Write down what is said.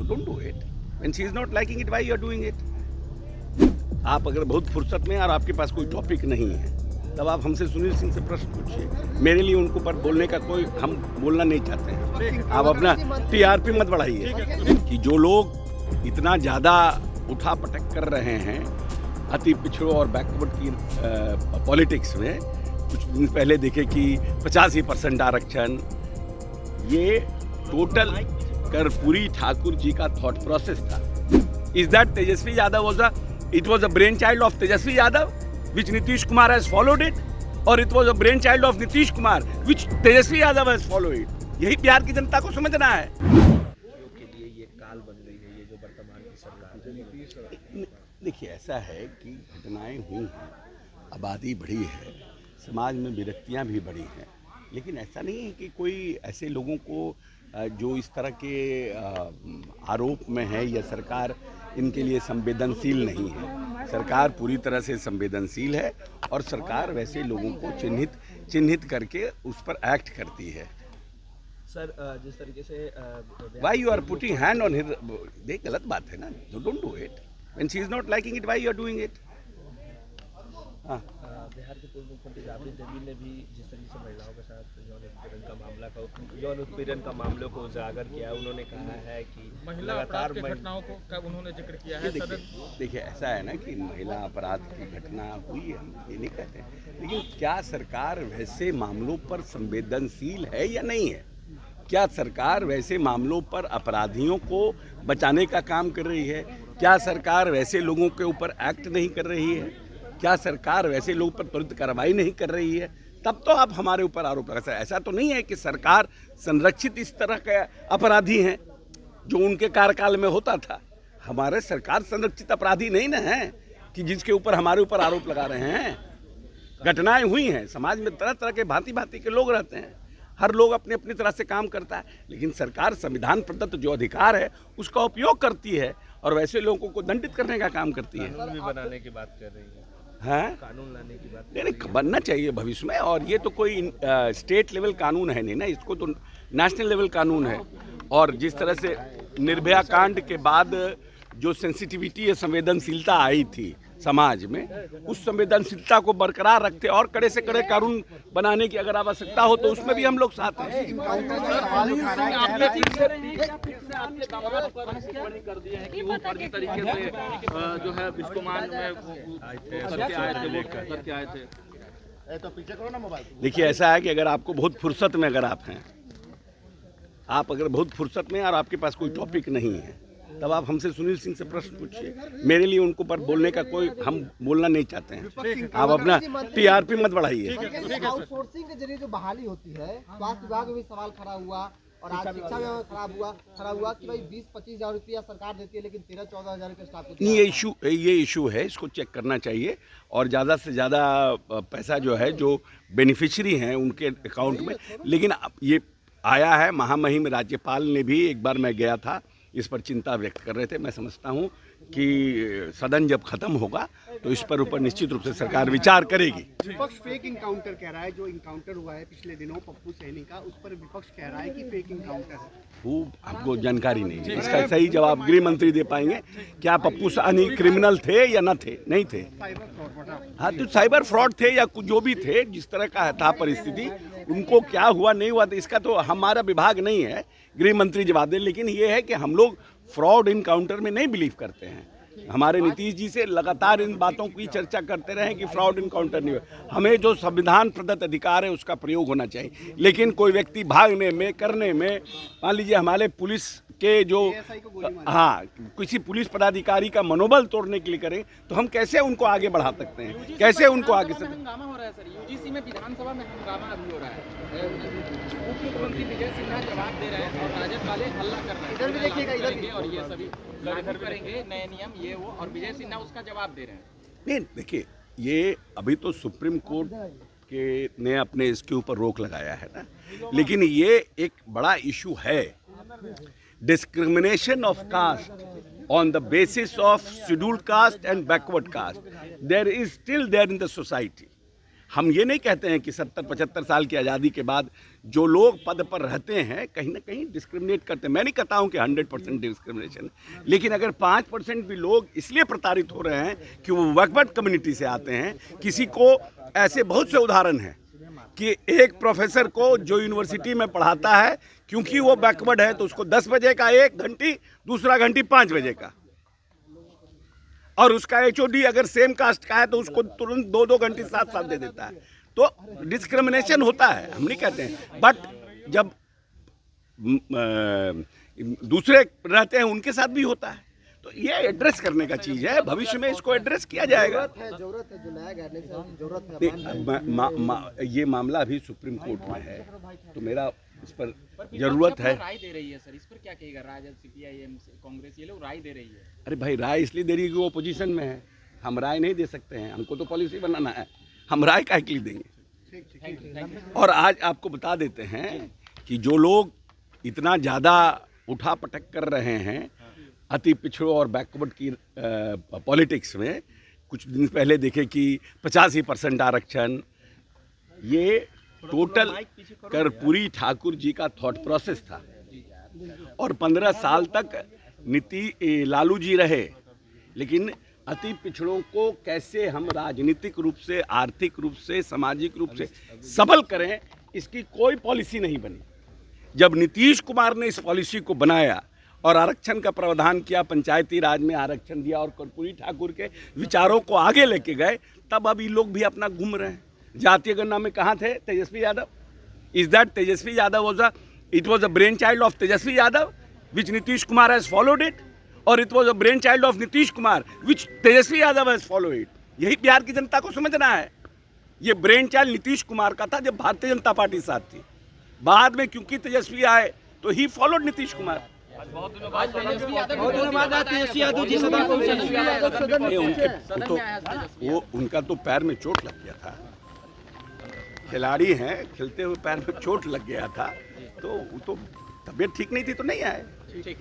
don't do it. When she is not liking it, why you are doing it? आप अगर बहुत फुर्सत में और आपके पास कोई टॉपिक नहीं है तब आप हमसे सुनील सिंह से प्रश्न पूछिए। मेरे लिए उनको पर बोलने का कोई हम बोलना नहीं चाहते हैं। आप अपना टीआरपी मत बढ़ाइए कि जो लोग इतना ज़्यादा उठा पटक कर रहे हैं अति पिछड़ों और बैकवर्ड की पॉलिटिक्स में, कुछ दिन पहले देखे कि 85% आरक्षण, ये टोटल कर्पूरी ठाकुर जी का थॉट प्रोसेस था। Is that Tejashwi Yadav was a brainchild of Tejasvi Yadav, which Nitish Kumar has followed it, or it was a brainchild of Nitish Kumar, which Tejasvi Yadav has followed it? यही बिहार की जनता को समझना है। के लिए ये काल बन गई है, ये जो वर्तमान की सरकार है। देखिए, ऐसा है कि घटनाएं हुई हैं, आबादी बढ़ी है, समाज में विरक्तियां भी बढ़ी हैं, लेकिन ऐसा नहीं है कि कोई ऐसे लोगों को जो इस तरह के आरोप में है या सरकार इनके लिए संवेदनशील नहीं है। सरकार पूरी तरह से संवेदनशील है और सरकार वैसे लोगों को चिन्हित करके उस पर एक्ट करती है। सर, जिस तरीके से why you are putting hand on his, देख गलत बात है ना, don't do it. When she is not liking it, why you are doing it? हाँ, बिहार के पूर्व मुख्यमंत्री राबड़ी देवी ने भी जिस तरीके से महिलाओं के साथ यौन उत्पीड़न का मामलों को उजागर किया, उन्होंने कहा है कि महिला अपराध की घटनाओं को कब उन्होंने जिक्र किया है। देखिए, ऐसा है ना कि महिला अपराध की घटना हुई है, हम ये नहीं कहते, लेकिन क्या सरकार वैसे मामलों पर संवेदनशील है या नहीं है? क्या सरकार वैसे मामलों पर अपराधियों को बचाने का काम कर रही है? क्या सरकार वैसे लोगों के ऊपर एक्ट नहीं कर रही है? क्या सरकार वैसे लोगों पर त्वरित कार्रवाई नहीं कर रही है? तब तो आप हमारे ऊपर आरोप लगा। ऐसा तो नहीं है कि सरकार संरक्षित इस तरह के अपराधी हैं जो उनके कार्यकाल में होता था। हमारे सरकार संरक्षित अपराधी नहीं ना है कि जिसके ऊपर हमारे ऊपर आरोप लगा रहे हैं। घटनाएं हुई हैं, समाज में तरह तरह के भांति भांति के लोग रहते हैं, हर लोग अपनी अपनी तरह से काम करता है, लेकिन सरकार संविधान प्रदत्त जो अधिकार है उसका उपयोग करती है और वैसे लोगों को दंडित करने का काम करती है। कानून भी बनाने की बात कर रही है। हाँ, कानून लाने की बात नहीं बनना चाहिए भविष्य में, और ये तो कोई स्टेट लेवल कानून है नहीं ना, इसको तो नेशनल लेवल कानून है। और जिस तरह से निर्भया कांड के बाद जो सेंसिटिविटी या संवेदनशीलता आई थी समाज में, उस संवेदनशीलता को बरकरार रखते और कड़े से कड़े कानून बनाने की अगर आवश्यकता हो तो उसमें भी हम लोग साथ हैं। कर दिए हैं कि वो फर्जी तरीके से जो है बिस्कोमान में करके आए थे। तो पीछे करो ना मोबाइल। देखिए, ऐसा है कि अगर आपको बहुत फुर्सत में अगर आप हैं, आप अगर बहुत फुर्सत में और आपके पास कोई टॉपिक नहीं है तब आप हमसे सुनील सिंह से प्रश्न पूछिए। मेरे लिए उनको पर बोलने का कोई हम बोलना नहीं चाहते हैं। आप अपना टीआरपी मत बढ़ाइए। आउटसोर्सिंग के जरिए जो बहाली होती है, स्वास्थ्य विभाग में भी सवाल खड़ा हुआ और आज शिक्षा में खड़ा हुआ कि भाई 20-25 हज़ार रुपया सरकार देती है लेकिन 13-14 हज़ार रुपये स्टाफ को। ये इशू है, इसको चेक करना चाहिए और ज़्यादा से ज़्यादा पैसा जो है जो बेनिफिशियरी हैं उनके अकाउंट में। लेकिन ये आया है, महामहिम राज्यपाल ने भी, एक बार मैं गया था, इस पर चिंता व्यक्त कर रहे थे। मैं समझता हूं कि सदन जब खत्म होगा तो इस पर ऊपर निश्चित रूप से सरकार विचार करेगी। विपक्ष फेक इनकाउंटर कह रहा है, जो इनकाउंटर हुआ है पिछले दिनों पप्पू सैनी का, उस पर विपक्ष कह रहा है कि फेक इनकाउंटर है। वो आपको जानकारी नहीं है, इसका सही जवाब गृह मंत्री दे पाएंगे। क्या पप्पू सैनी क्रिमिनल थे या न थे? नहीं थे। हाँ, तो साइबर फ्रॉड थे या कुछ जो भी थे, जिस तरह का था परिस्थिति, उनको क्या हुआ नहीं हुआ, तो इसका तो हमारा विभाग नहीं है, गृह मंत्री जवाब दें। लेकिन ये है कि हम लोग फ्रॉड इनकाउंटर में नहीं बिलीव करते हैं। हमारे नीतीश जी से लगातार इन बातों की चर्चा करते रहे कि फ्रॉड इनकाउंटर नहीं हो। हमें जो संविधान प्रदत्त अधिकार है उसका प्रयोग होना चाहिए, लेकिन कोई व्यक्ति भागने में, करने में, मान लीजिए हमारे पुलिस के जो, हाँ, किसी पुलिस पदाधिकारी का मनोबल तोड़ने के लिए करें तो हम कैसे उनको आगे बढ़ा सकते हैं? कैसे उनको आगे से हंगामा हो रहा है सर, यूजीसी में विधानसभा में हंगामा अभी हो रहा है। उप मुख्यमंत्री विजय सिन्हा जवाब दे रहे हैं और राजद वाले हल्ला कर रहे हैं। इधर भी देखिएगा, इधर भी। और ये सभी लागू करेंगे नए नियम, ये वो, और विजय सिन्हा उसका जवाब दे रहे हैं। नहीं, देखिए, ये अभी तो सुप्रीम कोर्ट के ने अपने इसके ऊपर रोक लगाया है ना, लेकिन ये एक बड़ा इशू है। Discrimination of caste on the basis of scheduled caste and backward caste, there is still there in the society, हम ये नहीं कहते हैं कि 70-75 साल की आज़ादी के बाद जो लोग पद पर रहते हैं कहीं ना कहीं डिस्क्रिमिनेट करते हैं। मैं नहीं कहता हूँ कि 100% डिस्क्रिमिनेशन, लेकिन अगर 5% भी लोग इसलिए प्रताड़ित हो रहे हैं कि वो बैकवर्ड कम्युनिटी से आते हैं, किसी को ऐसे बहुत से उदाहरण हैं कि एक प्रोफेसर को जो यूनिवर्सिटी में पढ़ाता है, क्योंकि वो बैकवर्ड है तो उसको 10 बजे का 1 घंटी, दूसरा घंटी 5 बजे का, और उसका HOD अगर सेम कास्ट का है तो उसको तुरंत 2-2 घंटे साथ दे देता है। तो डिस्क्रिमिनेशन होता है, हम नहीं कहते हैं, बट जब दूसरे रहते हैं उनके साथ भी होता है। तो ये एड्रेस करने का चीज़ है, भविष्य में इसको एड्रेस किया जाएगा। जरूरत है जो नया गाइडलाइन है, जरूरत है। ये मामला अभी सुप्रीम कोर्ट में है, तो मेरा इस पर जरूरत है। राय दे रही है सर, इस पर क्या कहेगा? राजद, CPIM, कांग्रेस, ये लोग राय दे रही है। अरे भाई, राय इसलिए दे रही है कि वो अपोजिशन में है, हम राय नहीं दे सकते हैं, हमको तो पॉलिसी बनाना है, हम राय काहे के लिए देंगे। और आज आपको बता देते हैं कि जो लोग इतना ज़्यादा उठा पटक कर रहे हैं अति पिछड़ों और बैकवर्ड की पॉलिटिक्स में, कुछ दिन पहले देखे कि 85% आरक्षण, ये टोटल कर्पूरी ठाकुर जी का थॉट प्रोसेस था। और 15 साल तक लालू जी रहे, लेकिन अति पिछड़ों को कैसे हम राजनीतिक रूप से, आर्थिक रूप से, सामाजिक रूप से सबल करें, इसकी कोई पॉलिसी नहीं बनी। जब नीतीश कुमार ने इस पॉलिसी को बनाया और आरक्षण का प्रावधान किया, पंचायती राज में आरक्षण दिया और कर्पूरी ठाकुर के विचारों को आगे लेके गए, तब अब ये लोग भी अपना घूम रहे हैं। जातीय गणना में कहाँ थे Tejashwi Yadav? Is that Tejashwi Yadav it was a brainchild of Tejasvi Yadav, which Nitish Kumar has followed it, or it was a brainchild of Nitish Kumar, which Tejasvi Yadav has followed it? यही बिहार की जनता को समझना है। ये ब्रेन चाइल्ड नीतीश कुमार का था जब Bharatiya Janata party साथ थी, बाद में क्योंकि तेजस्वी आए तो ही फॉलोड नीतीश कुमार। उनका तो पैर में चोट लग गया था, खिलाड़ी हैं, खेलते हुए पैर में चोट लग गया था, तो तबीयत ठीक नहीं थी तो नहीं आए। ठीक।